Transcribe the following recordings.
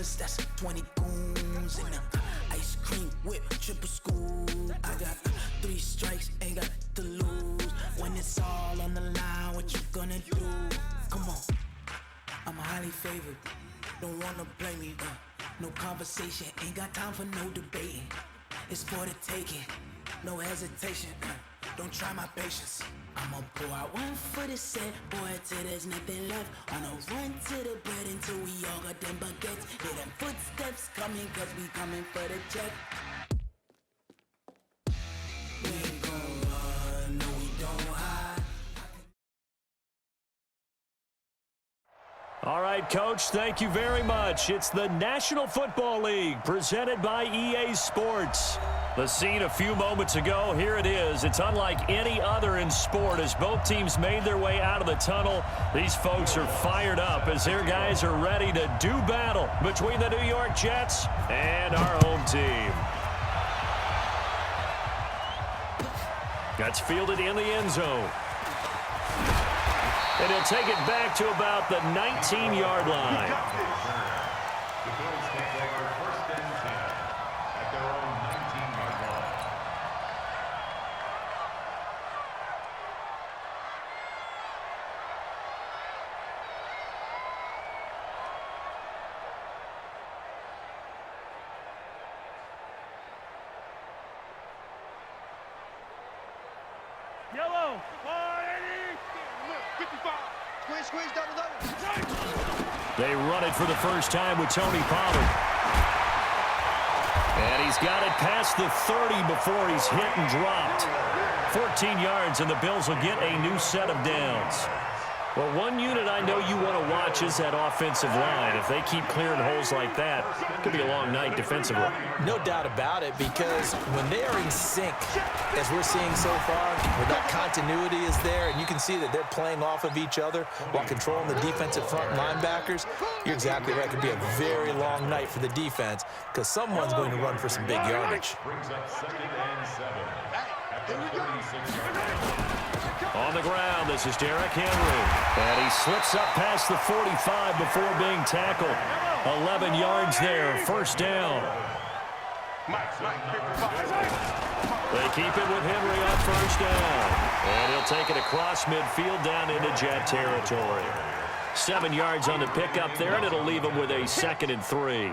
brothers, that's 20 goons in the ice cream whip, triple scoop. I got 3 strikes, ain't got to lose. When it's all on the line, what you gonna do? Come on, I'm highly favored. Don't wanna blame me. No conversation, ain't got time for no debating. It's for the taking, no hesitation. Don't try my patience. I'ma pour out one for the set, boy, till there's nothing left. On a run to the bread until we all got them baguettes. Hear them footsteps coming, cause we coming for the check. We ain't gon' run, no we don't hide. All right, Coach, thank you very much. It's the National Football League presented by EA Sports. The scene a few moments ago, here it is. It's unlike any other in sport as both teams made their way out of the tunnel. These folks are fired up as their guys are ready to do battle between the New York Jets and our home team. That's fielded in the end zone. And he'll take it back to about the 19-yard line. The Bills can take our 1st and 10 at their own 19-yard line. Yellow. 55. Squeeze down the double. They run it for the first time with Tony Pollard. And he's got it past the 30 before he's hit and dropped. 14 yards, and the Bills will get a new set of downs. Well, one unit I know you want to watch is that offensive line. If they keep clearing holes like that, it could be a long night defensively. No doubt about it, because when they are in sync, as we're seeing so far, where that continuity is there, and you can see that they're playing off of each other while controlling the defensive front linebackers, you're exactly right. It could be a very long night for the defense because someone's going to run for some big yardage. Brings up 2nd and 7 at the 36-yard line. On the ground, this is Derrick Henry. And he slips up past the 45 before being tackled. 11 yards there, 1st down. They keep it with Henry on 1st down. And he'll take it across midfield down into Jet territory. 7 yards on the pickup there, and it'll leave him with a 2nd and 3.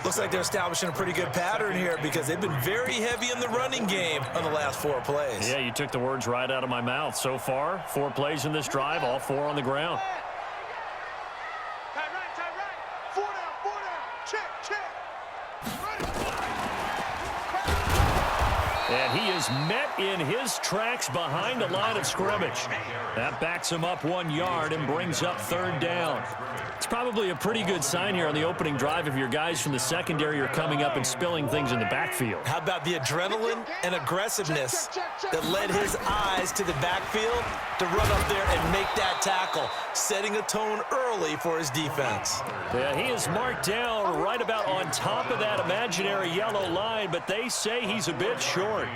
Looks like they're establishing a pretty good pattern here because they've been very heavy in the running game on the last 4 plays. Yeah, you took the words right out of my mouth. So far, 4 plays in this drive, all 4 on the ground. Tight right. 4 down. Check. And he is met in his tracks behind the line of scrimmage. That backs him up 1 yard and brings up 3rd down. It's probably a pretty good sign here on the opening drive if your guys from the secondary are coming up and spilling things in the backfield. How about the adrenaline and aggressiveness that led his eyes to the backfield to run up there and make that tackle, setting a tone early for his defense. Yeah, he is marked down right about on top of that imaginary yellow line, but they say he's a bit short.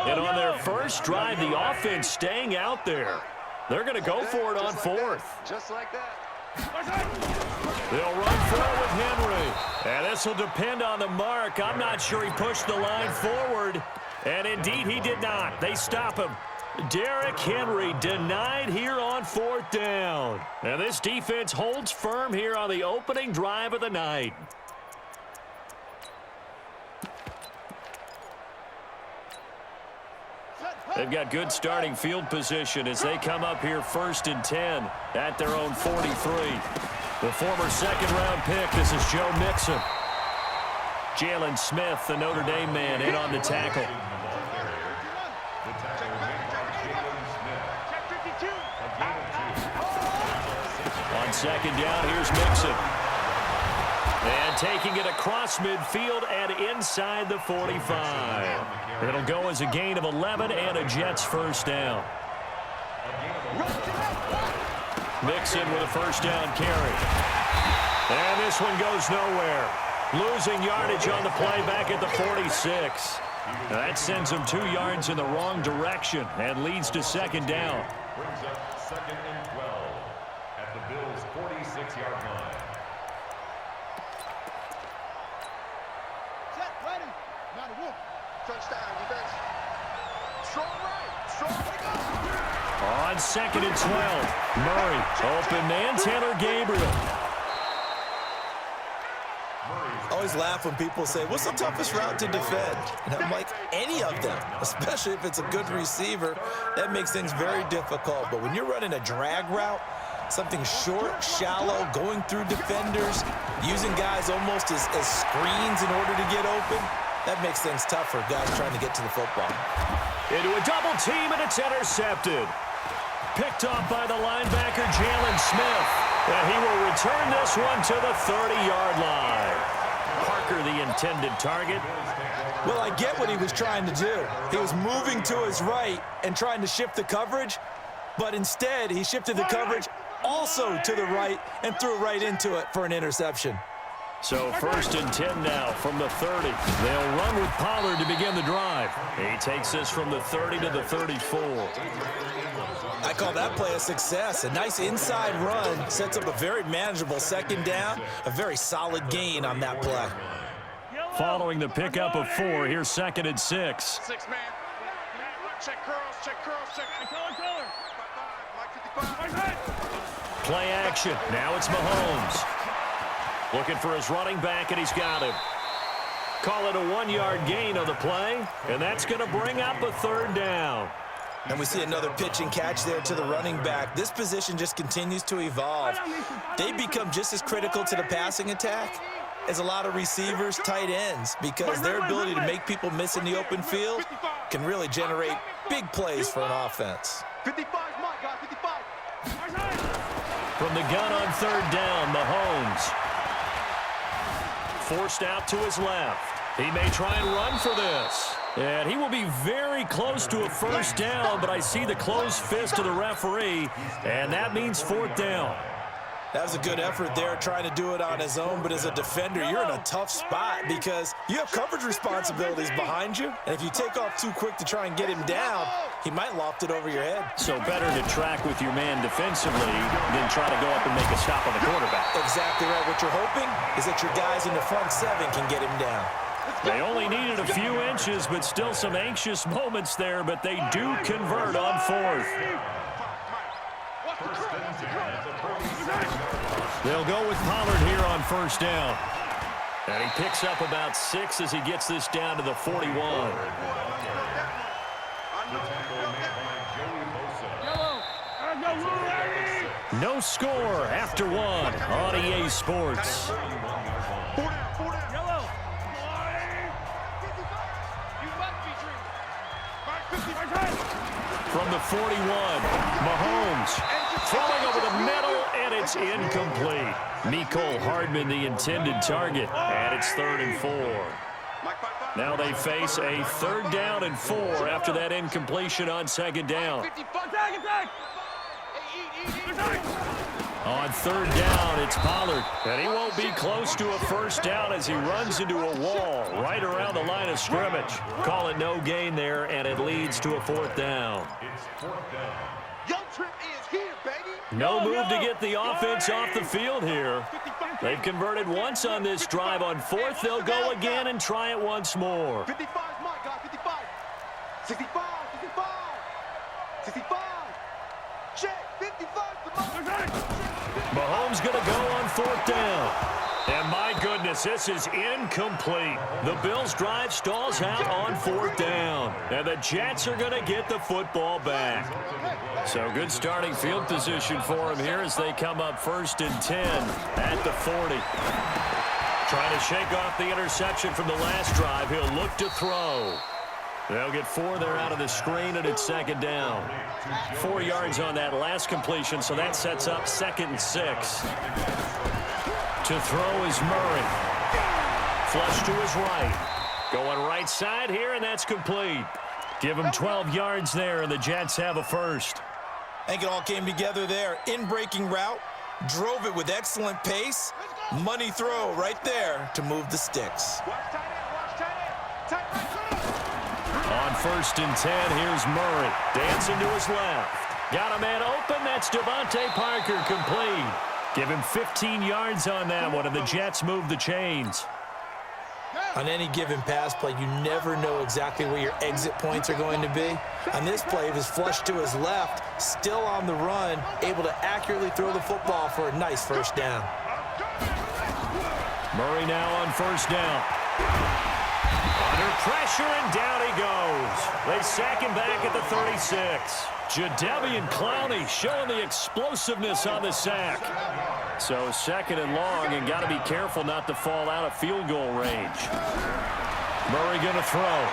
And on their first drive, the offense staying out there. They're going to go for it on 4th. Just like that. They'll run for it with Henry. And this will depend on the mark. I'm not sure he pushed the line forward. And indeed, he did not. They stop him. Derrick Henry denied here on 4th down. And this defense holds firm here on the opening drive of the night. They've got good starting field position as they come up here 1st and 10 at their own 43. The former 2nd-round pick, this is Joe Mixon. Jalen Smith, the Notre Dame man, in on the tackle. On 2nd down, here's Mixon. And taking it across midfield and inside the 45. It'll go as a gain of 11 and a Jets 1st down. Mixon with a 1st down carry. And this one goes nowhere. Losing yardage on the play back at the 46. That sends him 2 yards in the wrong direction and leads to 2nd down. Brings up 2nd and 12 at the Bills' 46-yard line. Touchdown, defense. Strong right. Strong to go. On 2nd and 12. Murray, open man, Taylor Gabriel. I always laugh when people say, what's the toughest route to defend? And I'm like, any of them, especially if it's a good receiver. That makes things very difficult. But when you're running a drag route, something short, shallow, going through defenders, using guys almost as screens in order to get open, that makes things tough for guys trying to get to the football. Into a double team, and it's intercepted. Picked off by the linebacker, Jalen Smith. And he will return this one to the 30-yard line. Parker, the intended target. Well, I get what he was trying to do. He was moving to his right and trying to shift the coverage, but instead he shifted the coverage also to the right and threw right into it for an interception. So 1st and 10 now from the 30. They'll run with Pollard to begin the drive. He takes this from the 30 to the 34. I call that play a success. A nice inside run sets up a very manageable 2nd down, a very solid gain on that play. Following the pickup of 4, here's 2nd and 6. 6 man. Check curls, check curls, check color. Play action. Now it's Mahomes. Looking for his running back, and he's got him. Call it a 1-yard gain on the play, and that's going to bring up a 3rd down. And we see another pitch and catch there to the running back. This position just continues to evolve. They become just as critical to the passing attack as a lot of receivers, tight ends, because their ability to make people miss in the open field can really generate big plays for an offense. 55, my guy, 55. From the gun on 3rd down, Mahomes. Forced out to his left. He may try and run for this. And he will be very close to a 1st down, but I see the closed fist of the referee, and that means 4th down. That was a good effort there, trying to do it on his own, but as a defender, you're in a tough spot because you have coverage responsibilities behind you, and if you take off too quick to try and get him down, he might loft it over your head. So better to track with your man defensively than try to go up and make a stop on the quarterback. Exactly right. What you're hoping is that your guys in the front 7 can get him down. They only needed a few inches, but still some anxious moments there, but they do convert on 4th. They'll go with Pollard here on 1st down. And he picks up about 6 as he gets this down to the 41. No score after 1 on EA Sports. From the 41, Mahomes throwing over the middle, and it's incomplete. Mecole Hardman, the intended target, and it's 3rd and 4. Now they face a 3rd down and 4 after that incompletion on 2nd down. On 3rd down, it's Pollard, and he won't be close to a 1st down as he runs into a wall right around the line of scrimmage. Call it no gain there, and it leads to a 4th down. No move to get the offense off the field here. They've converted once on this drive. On 4th, they'll go again and try it once more. 55, my God, 55. 65, 65. 65. Check, 55. Mahomes going to go on 4th down. And my goodness, this is incomplete. The Bills' drive stalls out on 4th down. And the Jets are going to get the football back. So good starting field position for him here as they come up 1st and 10 at the 40. Trying to shake off the interception from the last drive. He'll look to throw. They'll get 4 there out of the screen, and it's 2nd down. 4 yards on that last completion, so that sets up 2nd and 6. To throw is Murray. Flush to his right. Going right side here, and that's complete. Give him 12 yards there, and the Jets have a 1st. I think it all came together there. In-breaking route, drove it with excellent pace. Money throw right there to move the sticks. On 1st and 10, here's Murray. Dancing to his left. Got a man open. That's Devontae Parker, complete. Give him 15 yards on that one, and the Jets move the chains. On any given pass play, you never know exactly where your exit points are going to be. On this play, he was flushed to his left, still on the run, able to accurately throw the football for a nice first down. Murray now on first down. Under pressure, and down he goes. They sack him back at the 36. Jadeveon Clowney showing the explosiveness on the sack. So second and long, and got to be careful not to fall out of field goal range. Murray going to throw.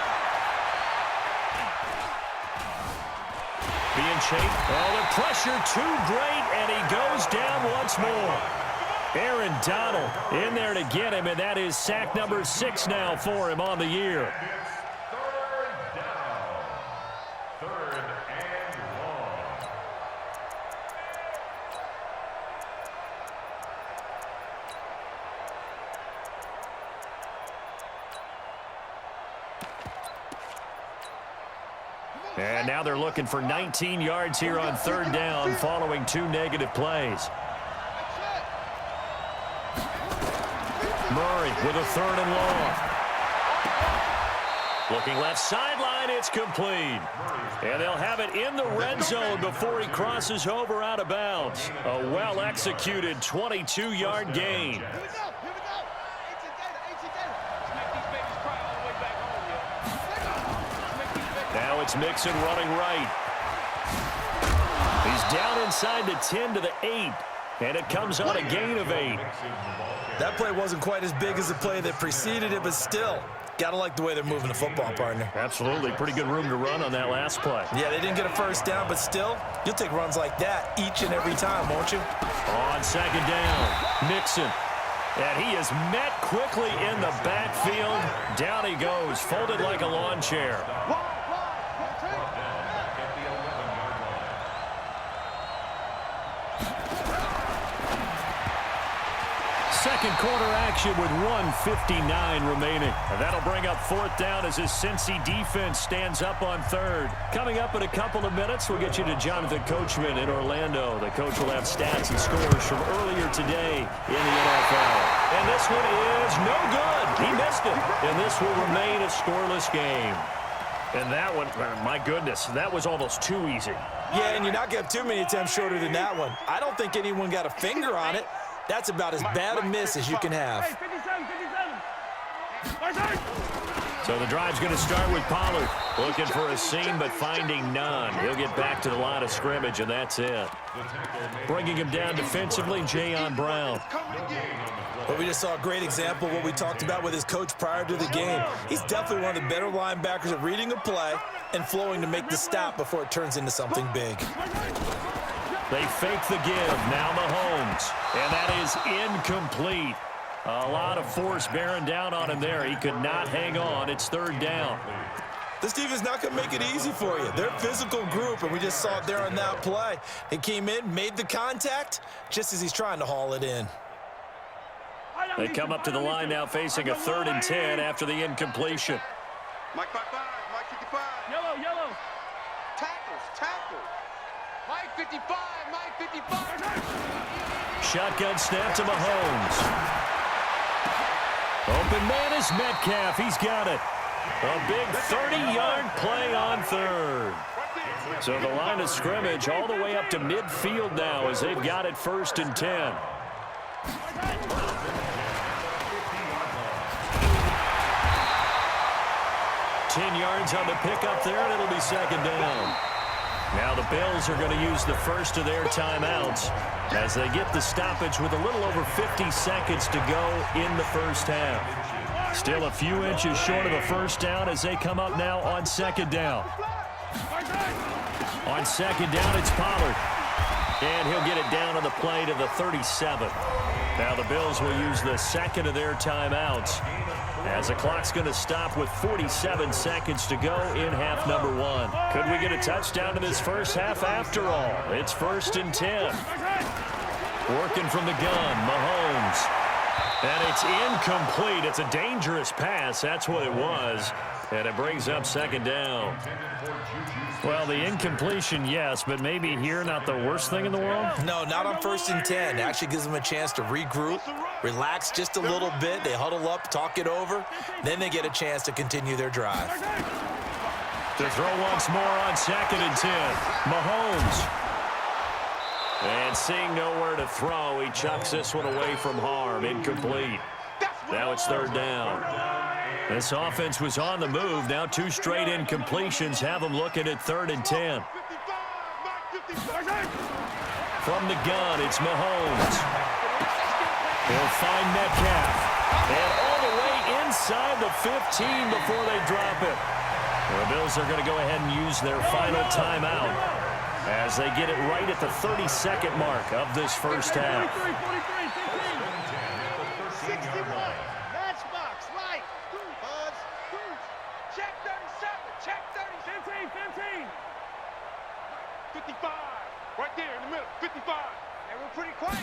Being chased. Oh, the pressure too great, and he goes down once more. Aaron Donald in there to get him, and that is sack number 6 now for him on the year. And now they're looking for 19 yards here on third down following 2 negative plays. Murray with a third and long. Looking left sideline, it's complete. And they'll have it in the red zone before he crosses over out of bounds. A well-executed 22-yard gain. Now it's Mixon running right. He's down inside the 10 to the 8. And it comes on a gain of 8. That play wasn't quite as big as the play that preceded it, but still, got to like the way they're moving the football, partner. Absolutely. Pretty good room to run on that last play. Yeah, they didn't get a first down, but still, you'll take runs like that each and every time, won't you? On second down, Mixon. And he is met quickly in the backfield. Down he goes, folded like a lawn chair. Second quarter action with 1:59 remaining. And that'll bring up fourth down as his Cincy defense stands up on third. Coming up in a couple of minutes, we'll get you to Jonathan Coachman in Orlando. The coach will have stats and scores from earlier today in the NFL. And this one is no good. He missed it. And this will remain a scoreless game. And that one, my goodness, that was almost too easy. Yeah, and you're not going to have too many attempts shorter than that one. I don't think anyone got a finger on it. That's about as bad a miss as you can have. So the drive's going to start with Pollard. Looking for a seam, but finding none. He'll get back to the line of scrimmage, and that's it. Bringing him down defensively, Jayon Brown. But we just saw a great example of what we talked about with his coach prior to the game. He's definitely one of the better linebackers at reading a play and flowing to make the stop before it turns into something big. They fake the give. Now Mahomes. And that is incomplete. A lot of force bearing down on him there. He could not hang on. It's third down. This defense is not going to make it easy for you. They're a physical group, and we just saw it there on that play. He came in, made the contact, just as he's trying to haul it in. They come up to the line now facing a 3rd and 10 after the incompletion. Mike 55, Mike 55. Yellow. Tackles. Mike 55, Mike 55. Shotgun snap to Mahomes. Open man is Metcalf. He's got it. A big 30-yard play on third. So the line of scrimmage all the way up to midfield now as they've got it 1st and 10. Yards on the pickup there, and it'll be second down. Now the Bills are going to use the first of their timeouts as they get the stoppage with a little over 50 seconds to go in the first half. Still a few inches short of a first down as they come up now on second down. On second down, it's Pollard. And he'll get it down on the play to the 37. Now the Bills will use the second of their timeouts as the clock's going to stop with 47 seconds to go in half number 1. Could we get a touchdown in this first half after all? It's 1st and 10. Working from the gun, Mahomes. And it's incomplete. It's a dangerous pass. That's what it was. And it brings up second down. Well, the incompletion, yes, but maybe here not the worst thing in the world? No, not on 1st and 10. It actually gives them a chance to regroup, relax just a little bit. They huddle up, talk it over. Then they get a chance to continue their drive. To throw once more on 2nd and 10. Mahomes. And seeing nowhere to throw, he chucks this one away from harm. Incomplete. Now it's 3rd down. This offense was on the move. Now 2 straight incompletions have them looking at 3rd and 10. From the gun, it's Mahomes. He'll find Metcalf. And all the way inside the 15 before they drop it. The Bills are going to go ahead and use their final timeout as they get it right at the 32nd mark of this first half. 61. Matchbox, right. Buzz. Check 37. Check 30. 15. 55. Right there in the middle. 55. And we're pretty quiet.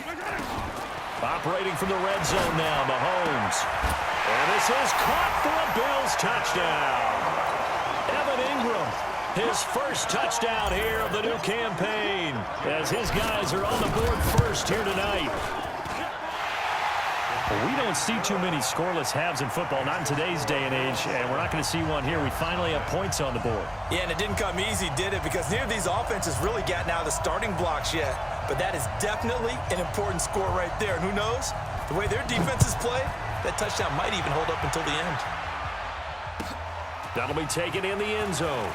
Operating from the red zone now, Mahomes. And this is caught for a Bills touchdown. Evan Ingram, his first touchdown here of the new campaign, as his guys are on the board first here tonight. Well, we don't see too many scoreless halves in football, not in today's day and age, and we're not going to see one here. We finally have points on the board. Yeah, and it didn't come easy, did it? Because neither of these offenses really gotten out of the starting blocks yet. But that is definitely an important score right there. And who knows? The way their defenses play, that touchdown might even hold up until the end. That'll be taken in the end zone.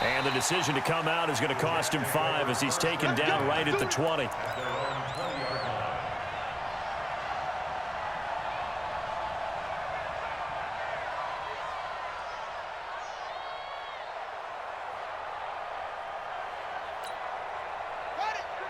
And the decision to come out is going to cost him 5 as he's taken down right at the 20.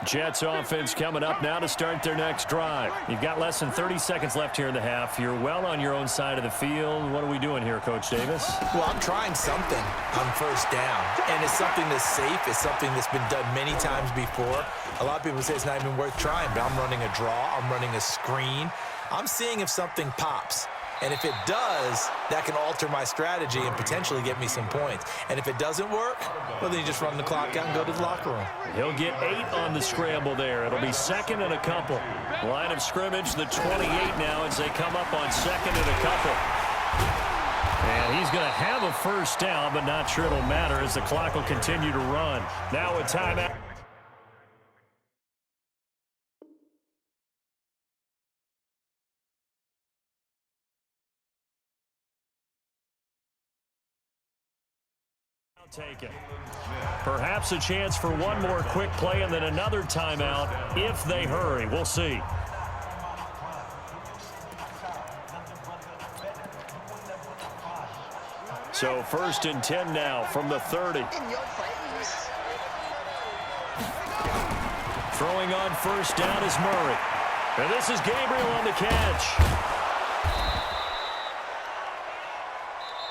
Jets offense coming up now to start their next drive. You've got less than 30 seconds left here in the half. You're well on your own side of the field. What are we doing here, Coach Davis? Well, I'm trying something on 1st down, and it's something that's safe. It's something that's been done many times before. A lot of people say it's not even worth trying, but I'm running a draw. I'm running a screen. I'm seeing if something pops. And if it does, that can alter my strategy and potentially get me some points. And if it doesn't work, well, then you just run the clock out and go to the locker room. He'll get 8 on the scramble there. It'll be 2nd and a couple. Line of scrimmage, the 28 now as they come up on 2nd and a couple. And he's going to have a first down, but not sure it'll matter as the clock will continue to run. Now a timeout. Taken. Perhaps a chance for one more quick play and then another timeout if they hurry. We'll see. So 1st and 10 now from the 30. Throwing on 1st down is Murray. And this is Gabriel on the catch.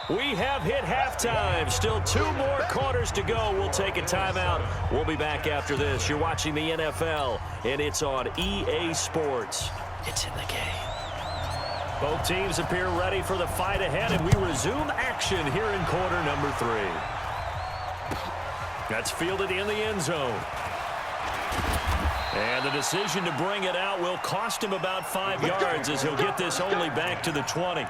We have hit halftime. Still 2 more quarters to go. We'll take a timeout. We'll be back after this. You're watching the NFL, and it's on EA Sports. It's in the game. Both teams appear ready for the fight ahead, and we resume action here in quarter number 3. That's fielded in the end zone. And the decision to bring it out will cost him about 5 yards as he'll get this only back to the 20.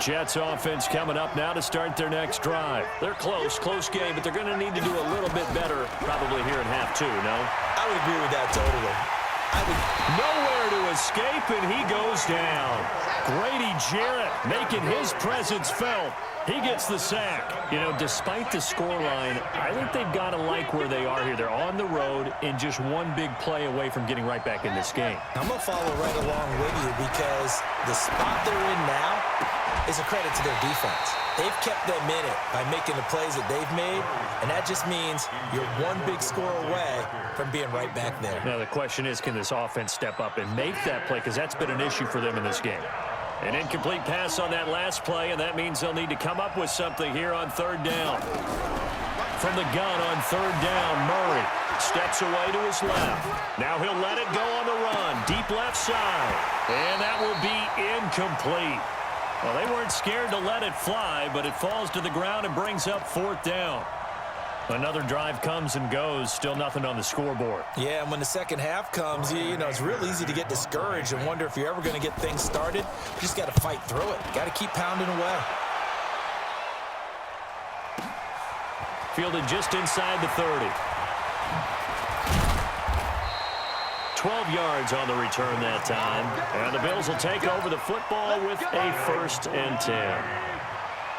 Jets offense coming up now to start their next drive. They're close game, but they're going to need to do a little bit better probably here in half 2, no? I would agree with that totally. Nowhere to escape, and he goes down. Grady Jarrett making his presence felt. He gets the sack. You know, despite the scoreline, I think they've got to like where they are here. They're on the road and just one big play away from getting right back in this game. I'm going to follow right along with you because the spot they're in now is a credit to their defense. They've kept them in it by making the plays that they've made, and that just means you're one big score away from being right back there. Now the question is, can this offense step up and make that play? Because that's been an issue for them in this game. An incomplete pass on that last play, and that means they'll need to come up with something here on 3rd down. From the gun on 3rd down, Murray. Steps away to his left. Now he'll let it go on the run. Deep left side. And that will be incomplete. Well, they weren't scared to let it fly, but it falls to the ground and brings up 4th down. Another drive comes and goes. Still nothing on the scoreboard. Yeah, and when the second half comes, you know, it's real easy to get discouraged and wonder if you're ever going to get things started. You just got to fight through it. Got to keep pounding away. Fielded just inside the 30. 12 yards on the return that time. And the Bills will take over the football with a 1st and 10.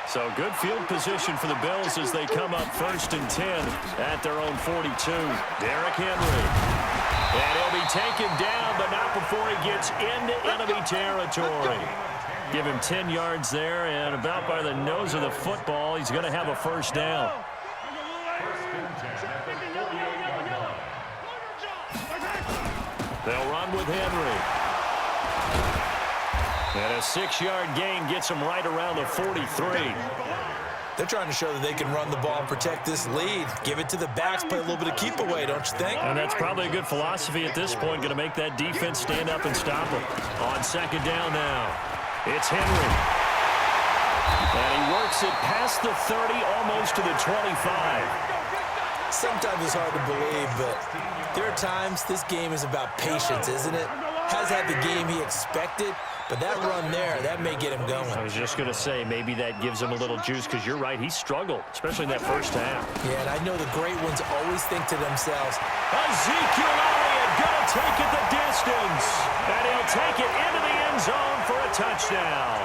So good field position for the Bills as they come up 1st and 10 at their own 42. Derrick Henry. And he'll be taken down, but not before he gets into enemy territory. Give him 10 yards there, and about by the nose of the football, he's going to have a 1st down. They'll run with Henry. And a 6-yard gain gets them right around the 43. They're trying to show that they can run the ball and protect this lead. Give it to the backs, play a little bit of keep away, don't you think? And that's probably a good philosophy at this point, going to make that defense stand up and stop them. On 2nd down now, it's Henry. And he works it past the 30, almost to the 25. Sometimes it's hard to believe, but there are times this game is about patience, isn't it? Has had the game he expected, but that run there, that may get him going. I was just going to say, maybe that gives him a little juice, because you're right, he struggled, especially in that first half. Yeah, and I know the great ones always think to themselves, Ezekiel Elliott going to take it the distance, and he'll take it into the end zone for a touchdown.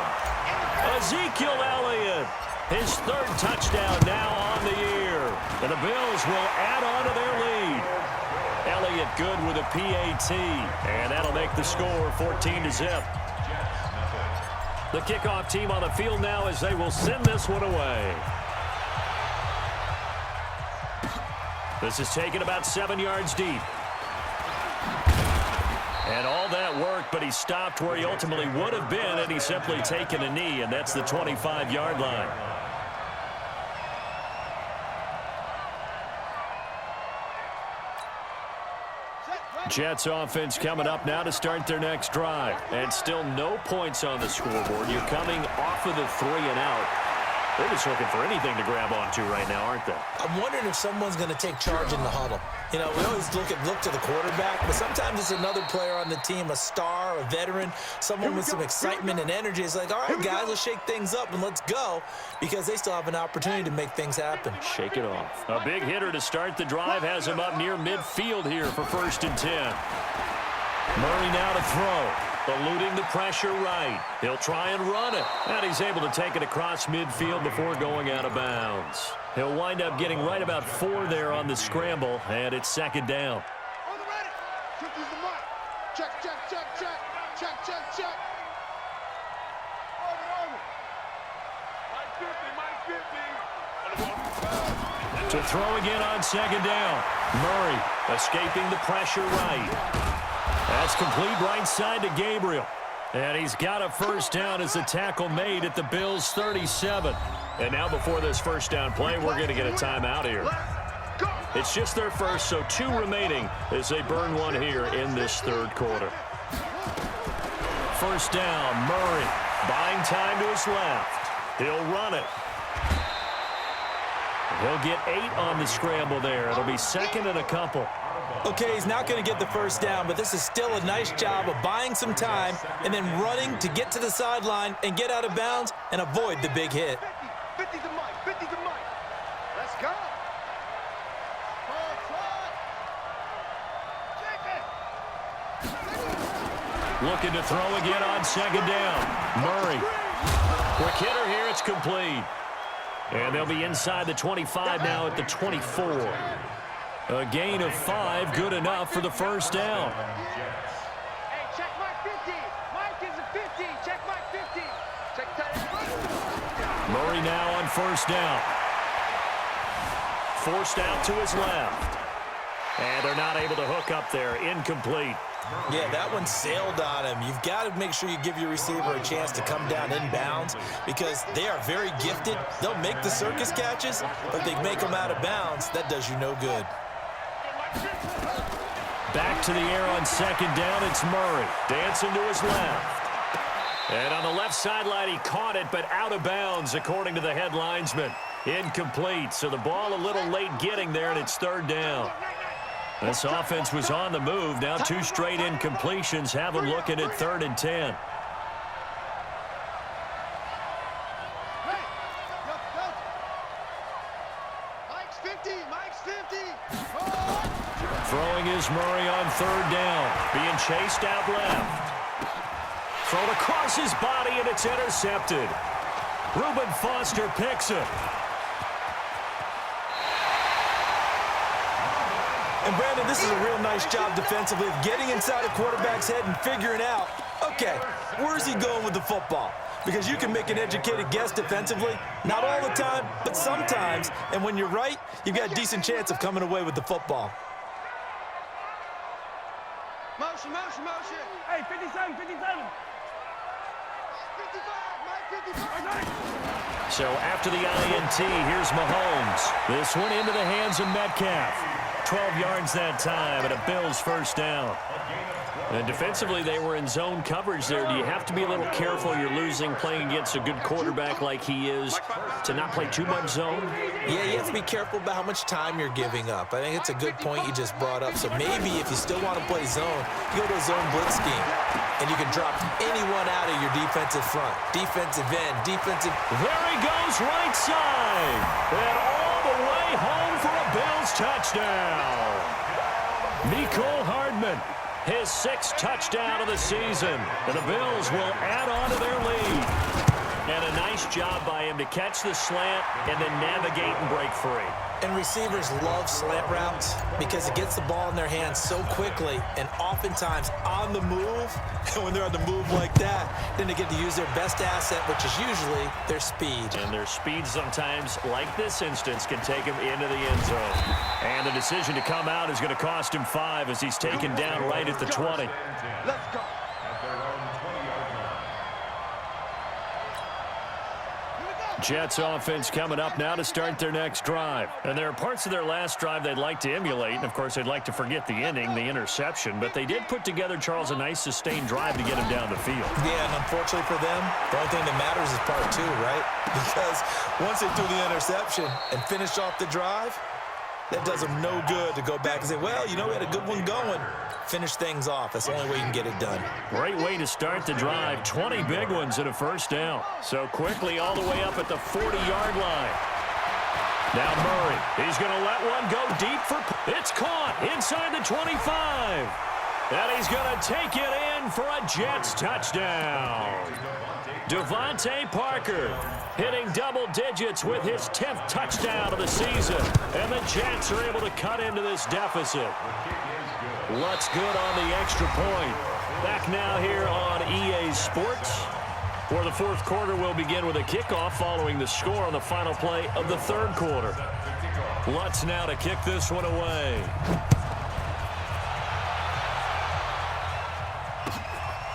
Ezekiel Elliott, his 3rd touchdown now on the year, and the Bills will add on to their lead. Elliott good with a PAT, and that'll make the score 14-0. The kickoff team on the field now as they will send this one away. This is taken about 7 yards deep. And all that work, but he stopped where he ultimately would have been, and he's simply taken a knee, and that's the 25-yard line. Jets offense coming up now to start their next drive. And still no points on the scoreboard. You're coming off of the 3 and out. They're just looking for anything to grab onto right now, aren't they? I'm wondering if someone's going to take charge in the huddle. You know, we always look to the quarterback, but sometimes it's another player on the team, a star, a veteran, someone with some excitement and energy. It's like, all right, guys, let's shake things up and let's go, because they still have an opportunity to make things happen. Shake it off. A big hitter to start the drive has him up near midfield here for 1st and 10. Murray now to throw. Eluding the pressure right. He'll try and run it. And he's able to take it across midfield before going out of bounds. He'll wind up getting right about 4 there on the scramble, and it's 2nd down. On the ready. Quick, use the mark. Check, check, check, check. Check, check, check. Over. Mike 50. To throw again on 2nd down. Murray escaping the pressure right. That's complete right side to Gabriel. And he's got a 1st down as the tackle made at the Bills' 37. And now before this 1st down play, we're going to get a timeout here. It's just their first, so 2 remaining as they burn one here in this 3rd quarter. 1st down, Murray buying time to his left. He'll run it. He'll get 8 on the scramble there. It'll be 2nd and a couple. Okay, he's not going to get the 1st down, but this is still a nice job of buying some time and then running to get to the sideline and get out of bounds and avoid the big hit. 50 to Mike. 50 to Mike. Let's go. Looking to throw again on 2nd down. Murray. Quick hitter here. It's complete. And they'll be inside the 25 now at the 24. A gain of 5, good enough for the 1st down. Hey, check Mike 50. Mike is a 50. Check Mike 50. Check that. Murray now on 1st down. Forced out to his left. And they're not able to hook up there. Incomplete. Yeah, that one sailed on him. You've got to make sure you give your receiver a chance to come down inbounds because they are very gifted. They'll make the circus catches, but if they make them out of bounds, that does you no good. Back to the air on second down. It's Murray. Dancing to his left. And on the left sideline, he caught it, but out of bounds, according to the head linesman. Incomplete, so the ball a little late getting there, and it's third down. This offense was on the move. Now 2 straight incompletions have them looking at 3rd and 10. Throwing is Murray on 3rd down. Being chased out left. Thrown across his body, and it's intercepted. Reuben Foster picks it. And, Brandon, this is a real nice job defensively of getting inside a quarterback's head and figuring out, okay, where's he going with the football? Because you can make an educated guess defensively, not all the time, but sometimes. And when you're right, you've got a decent chance of coming away with the football. Motion, motion, motion. Hey, 57, 57. 55, Mike, 55. So after the INT, here's Mahomes. This one into the hands of Metcalf. 12 yards that time, and a Bills first down. And defensively, they were in zone coverage there. Do you have to be a little careful? You're losing playing against a good quarterback like he is to not play too much zone? Yeah, you have to be careful about how much time you're giving up. I think it's a good point you just brought up. So maybe if you still want to play zone, you go to a zone blitz scheme. And you can drop anyone out of your defensive front. Defensive end, defensive... There he goes, right side. And all the way home for a Bills touchdown. Mecole Hardman, his 6th touchdown of the season. And the Bills will add on to their lead. And a nice job by him to catch the slant and then navigate and break free. And receivers love slant routes because it gets the ball in their hands so quickly and oftentimes on the move. And when they're on the move like that, then they get to use their best asset, which is usually their speed. And their speed sometimes, like this instance, can take him into the end zone. And the decision to come out is going to cost him 5 as he's taken down right at the 20. Let's go. Jets offense coming up now to start their next drive. And there are parts of their last drive they'd like to emulate. And, of course, they'd like to forget the inning, the interception. But they did put together, Charles, a nice sustained drive to get him down the field. Yeah, and unfortunately for them, the only thing that matters is part 2, right? Because once they threw the interception and finished off the drive, that does them no good to go back and say, well, you know, we had a good one going. Finish things off. That's the only way you can get it done. Great way to start the drive. 20 big ones and a first down. So quickly all the way up at the 40-yard line. Now Murray. He's going to let one go deep for... It's caught inside the 25. And he's going to take it in for a Jets touchdown. Devontae Parker hitting double digits with his 10th touchdown of the season. And the Jets are able to cut into this deficit. Lutz good on the extra point. Back now here on EA Sports. For the 4th quarter, we'll begin with a kickoff following the score on the final play of the 3rd quarter. Lutz now to kick this one away.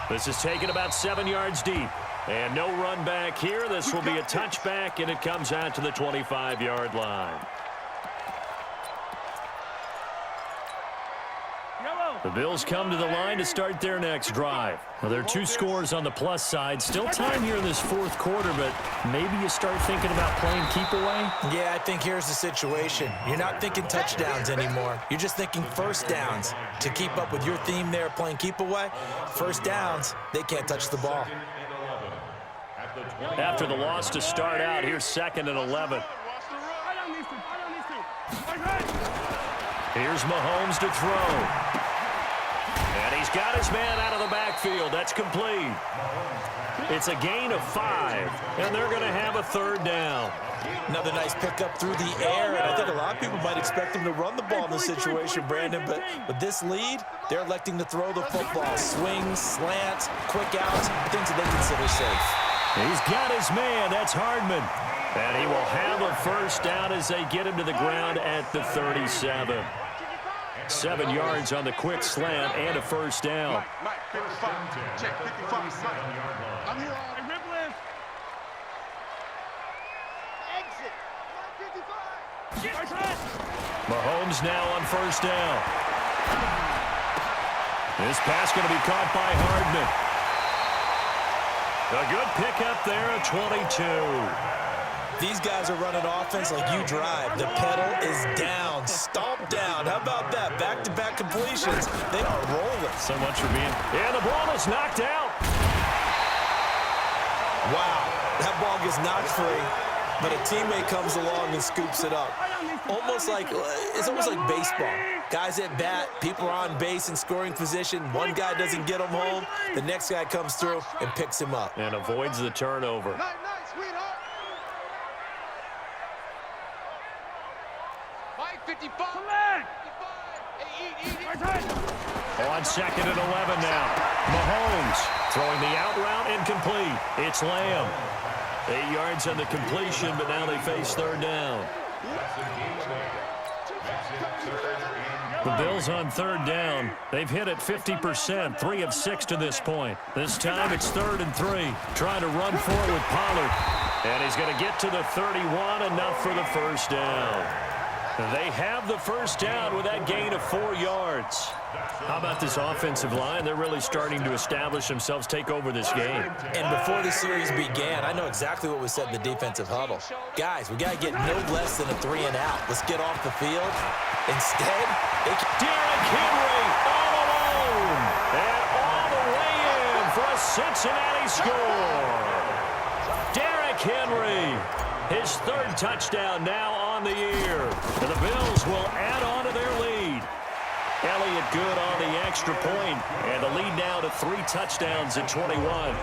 This is taken about 7 yards deep. And no run back here. This will be a touchback, and it comes out to the 25-yard line. The Bills come to the line to start their next drive. Well, there are 2 scores on the plus side. Still time here in this 4th quarter, but maybe you start thinking about playing keep away? Yeah, I think here's the situation. You're not thinking touchdowns anymore. You're just thinking first downs. To keep up with your theme there, playing keep away, first downs, they can't touch the ball. After the loss to start out, here's 2nd and 11. Here's Mahomes to throw. And he's got his man out of the backfield. That's complete. It's a gain of 5, and they're going to have a 3rd down. Another nice pickup through the air, and I think a lot of people might expect them to run the ball in this situation, Brandon, but with this lead, they're electing to throw the football. Swings, slants, quick outs, things that they consider safe. He's got his man. That's Hardman. And he will have a first down as they get him to the ground at the 37. 7 yards on the quick slant and a first down. Mike, 55. Check 55. I'm here. Rip lift. Exit. Mike, 55. Mahomes now on first down. This pass going to be caught by Hardman. A good pickup there at 22. These guys are running offense like you drive. The pedal is down, stomp down. How about that? Back-to-back completions. They are rolling. So much for being... And the ball is knocked out. Wow, that ball gets knocked free, but a teammate comes along and scoops it up. It's almost like baseball. Guys at bat, people are on base in scoring position. One guy doesn't get him home. The next guy comes through and picks him up. And avoids the turnover. Nice, sweetheart. Mike, 55. Come on. 55. Hey, eat. On second and 11 now. Mahomes throwing the out route incomplete. It's Lamb. 8 yards on the completion, but now they face third down. The Bills on third down. They've hit it 50%, 3 of 6 to this point. This time it's 3rd and 3. Trying to run for it with Pollard. And he's going to get to the 31, enough for the first down. They have the first down with that gain of 4 yards. How about this offensive line? They're really starting to establish themselves, take over this game. And before the series began, I know exactly what was said in the defensive huddle. Guys, we got to get no less than a 3 and out. Let's get off the field. Instead, Derrick Henry all alone. And all the way in for a Cincinnati score. Derrick Henry, his 3rd touchdown now on the year. And the Bills will add on to their lead. Elliott good on the extra point, and the lead now to 3 touchdowns at 21.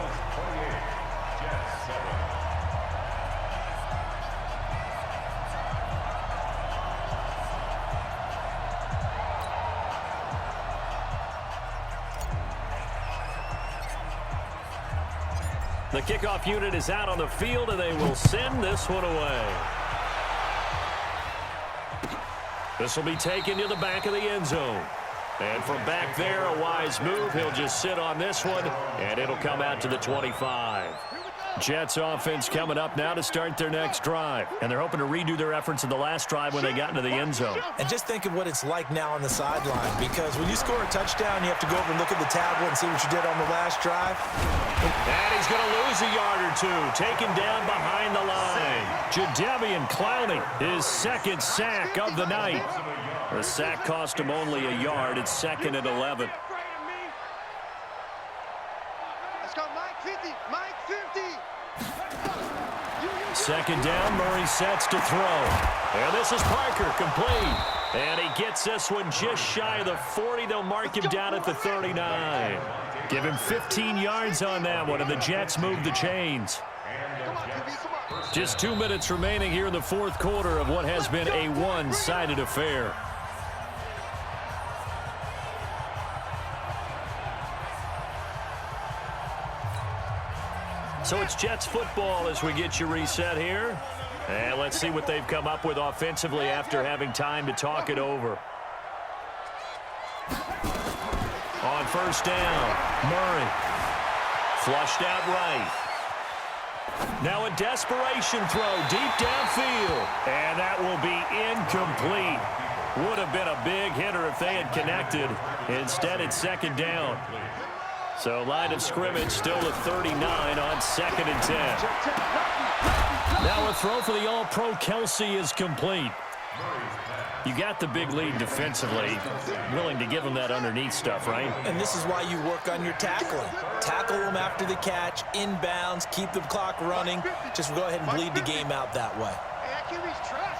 The kickoff unit is out on the field, and they will send this one away. This will be taken to the back of the end zone. And from back there, a wise move. He'll just sit on this one, and it'll come out to the 25. Jets offense coming up now to start their next drive. And they're hoping to redo their efforts in the last drive when they got into the end zone. And just think of what it's like now on the sideline, because when you score a touchdown, you have to go over and look at the tablet and see what you did on the last drive. And he's going to lose a yard or 2, taken down behind the line. Jadeveon Clowney, his 2nd sack of the night. The sack cost him only a yard. It's 2nd and 11. Let's go, Mike 50. Mike 50. 2nd down, Murray sets to throw. And this is Parker, complete. And he gets this one just shy of the 40. They'll mark him down at the 39. Give him 15 yards on that one, and the Jets move the chains. Just 2 minutes remaining here in the 4th quarter of what has been a one-sided affair. So it's Jets football as we get you reset here. And let's see what they've come up with offensively after having time to talk it over. On first down, Murray. Flushed out right. Now a desperation throw deep downfield. And that will be incomplete. Would have been a big hitter if they had connected. Instead, it's 2nd down. So line of scrimmage still at 39 on 2nd and 10. Now a throw for the All-Pro Kelsey is complete. You got the big lead defensively. Willing to give him that underneath stuff, right? And this is why you work on your tackling. Tackle them after the catch, inbounds, keep the clock running. Just go ahead and bleed the game out that way. Hey, that QB's trash.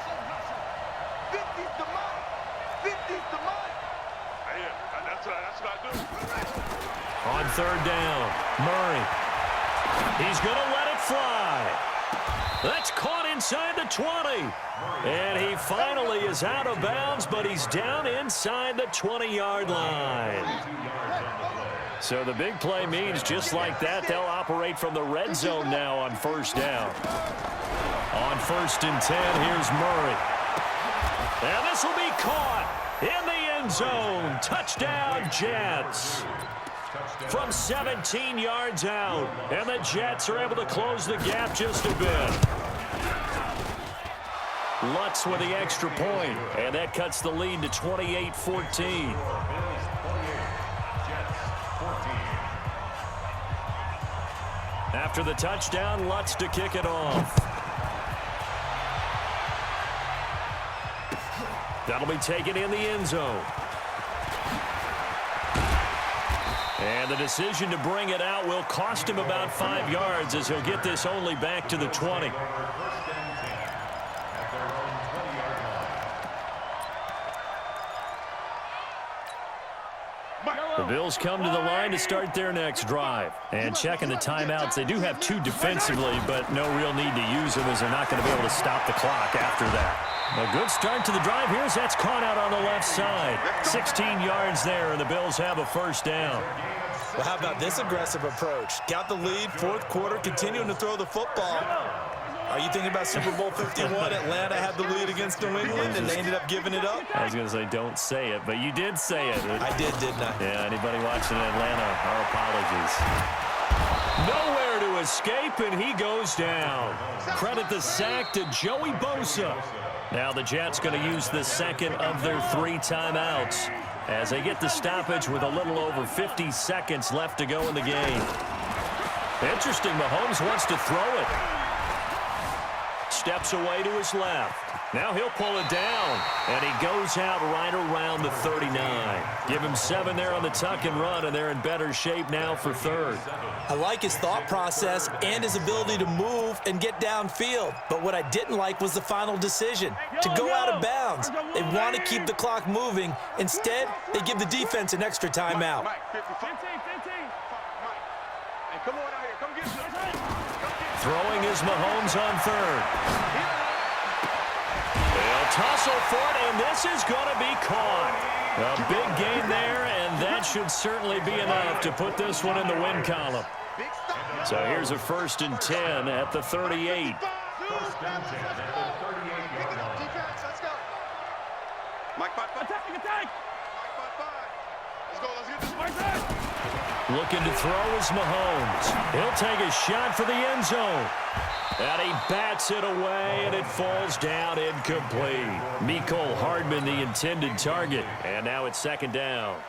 50's the Mike. 50's the Mike. Hey, that's what I do. On 3rd down, Murray. He's going to let it fly. That's caught inside the 20. And he finally is out of bounds, but he's down inside the 20-yard line. So the big play means just like that, they'll operate from the red zone now on first down. On 1st and 10, here's Murray. And this will be caught in the end zone. Touchdown, Jets. From 17 yards out. And the Jets are able to close the gap just a bit. Lutz with the extra point, and that cuts the lead to 28-14. After the touchdown, Lutz to kick it off. That'll be taken in the end zone. And the decision to bring it out will cost him about 5 yards as he'll get this only back to the 20. The Bills come to the line to start their next drive. And checking the timeouts, they do have 2 defensively, but no real need to use them as they're not going to be able to stop the clock after that. A good start to the drive. Here's that's caught out on the left side. 16 yards there, and the Bills have a first down. Well, how about this aggressive approach? Got the lead, fourth quarter, continuing to throw the football. Are you thinking about Super Bowl 51? Atlanta had the lead against New England, and they ended up giving it up? I was going to say, don't say it, but you did say it. I did, didn't I? Yeah, anybody watching Atlanta, our apologies. Nowhere to escape, and he goes down. Credit the sack to Joey Bosa. Now the Jets going to use the second of their 3 timeouts as they get the stoppage with a little over 50 seconds left to go in the game. Interesting, Mahomes wants to throw it. Steps away to his left. Now he'll pull it down, and he goes out right around the 39. Give him 7 there on the tuck and run, and they're in better shape now for third. I like his thought process and his ability to move and get downfield. But what I didn't like was the final decision, to go out of bounds. They want to keep the clock moving. Instead, they give the defense an extra timeout. Throwing is Mahomes on third. They'll tussle for it, and this is going to be caught. A big gain there, and that should certainly be enough to put this one in the win column. So here's a 1st and 10 at the 38. Looking to throw is Mahomes. He'll take a shot for the end zone. And he bats it away, and it falls down incomplete. Mecole Hardman, the intended target. And now it's 2nd down.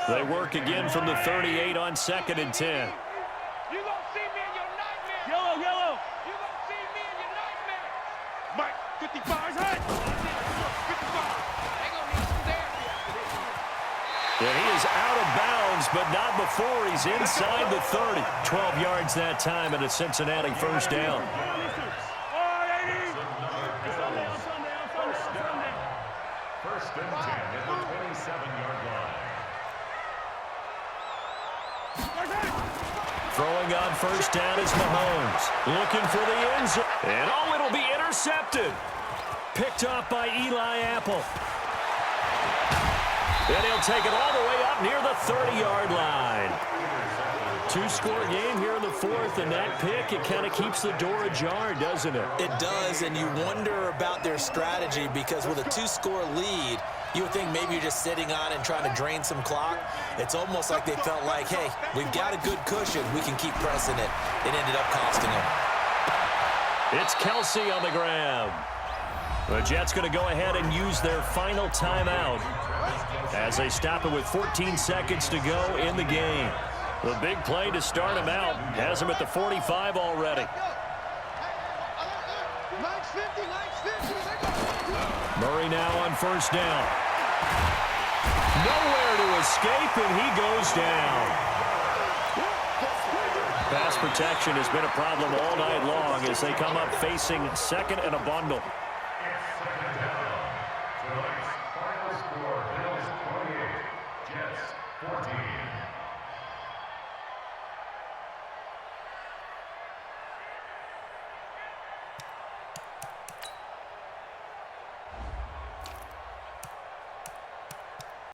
They work again from the 38 on 2nd and 10. You gonna see me in your nightmare. Yellow, yellow. You gonna see me in your nightmare. Mike, 55 is hot. 55. They gonna need some therapy after this. And he is out of bounds, but not before he's inside the 30. 12 yards that time, and a Cincinnati first down. First and 10 at the 27-yard line. Throwing on first down is Mahomes. Looking for the end zone. And oh, it'll be intercepted. Picked off by Eli Apple. And he'll take it all the way up near the 30-yard line. 2-score game here in the 4th, and that pick, it kind of keeps the door ajar, doesn't it? It does, and you wonder about their strategy because with a 2-score lead, you would think maybe you're just sitting on it and trying to drain some clock. It's almost like they felt like, hey, we've got a good cushion. We can keep pressing it. It ended up costing them. It's Kelsey on the grab. The Jets going to go ahead and use their final timeout as they stop it with 14 seconds to go in the game. The big play to start him out has him at the 45 already. Murray now on first down. Nowhere to escape, and he goes down. Pass protection has been a problem all night long as they come up facing 2nd and a bundle.